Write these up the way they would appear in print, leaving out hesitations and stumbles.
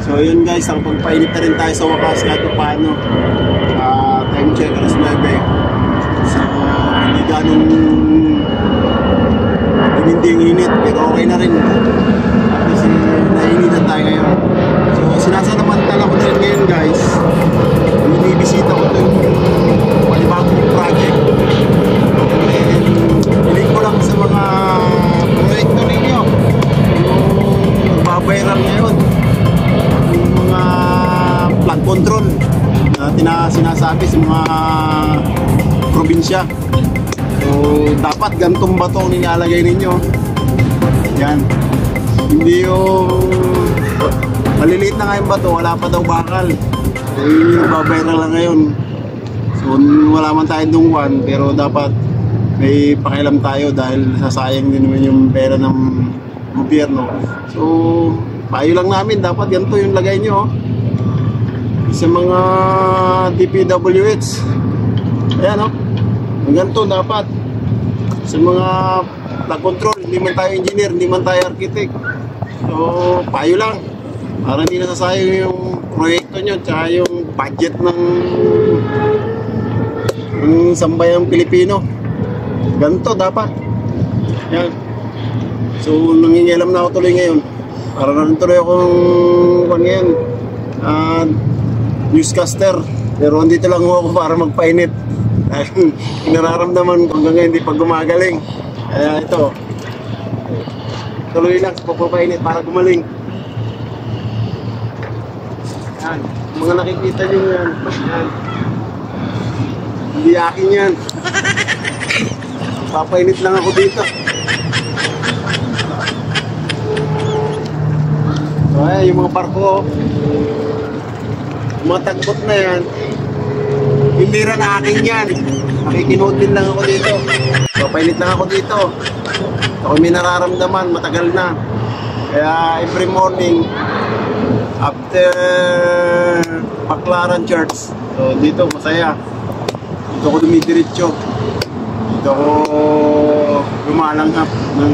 So yun guys, ang pagpainit na rin tayo sa wakas kahit paano. Time check, alas 9. So hindi ganong hindi yung init, pero okay na rin. Kasi nainitan tayo ngayon. So sinasamantala ko na rin ngayon guys. Binibisita ko ito yung panibagong project. Piling ko lang sa mga proyekto ninyo yung babayaran ngayon, yung mga flood control na sinasabi sa mga probinsya. So dapat gantong bato ang nilalagay ninyo. Yan, hindi yung maliliit na nga yung bato, wala pa daw bakal. So yun yung babayaran lang ngayon. So wala man tayong dungwan, pero dapat may pakialam tayo dahil sasayang din naman yung pera ng gobyerno. So payo lang namin, dapat ganito yung lagay nyo sa mga DPWH. Ayan o, ganito dapat sa mga flood control. Hindi man tayo engineer, hindi man tayo architect. So payo lang para hindi nasasayang yung proyekto nyo tsaka yung budget ng sambayang Pilipino. Ganito dapat. Yan. So nangingialam na ako tuloy ngayon. Para na rin tuloy akong ngayon, newscaster. Pero andito lang ako para magpainit. Nararamdaman ko hanggang ngayon hindi pa gumagaling. Kaya ito, tuloy lang papapainit para gumaling. Yan. Mga nakikita nyo yan. Yan. Hindi akin yan. Papainit lang ako dito. So ayan, yung mga barko, mga tagbot na yan, hindi rin akin yan. Makikinoodin lang ako dito. Papainit lang ako dito. Ako may nararamdaman, matagal na. Kaya every morning after Baclaran Church, so dito masaya. Dito ako dumidiretso. Dito ako lumalanghap ng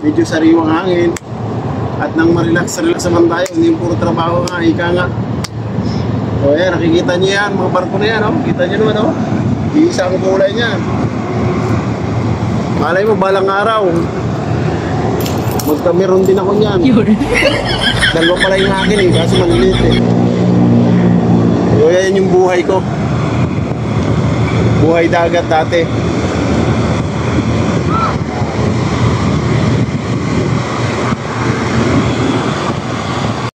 medyo sariwang hangin at nang ma-relax naman tayo. Hindi puro trabaho nga, ika nga. So ayan, nakikita niyo yan, mga barko na yan, oh. Kita niyo naman, oh. Iisa ang kulay niya. Malay mo, balang araw magkameron din ako niyan. Dalawa pala yung akin eh, kasi malilit eh. So yan yung buhay ko. Buhay dagat dati.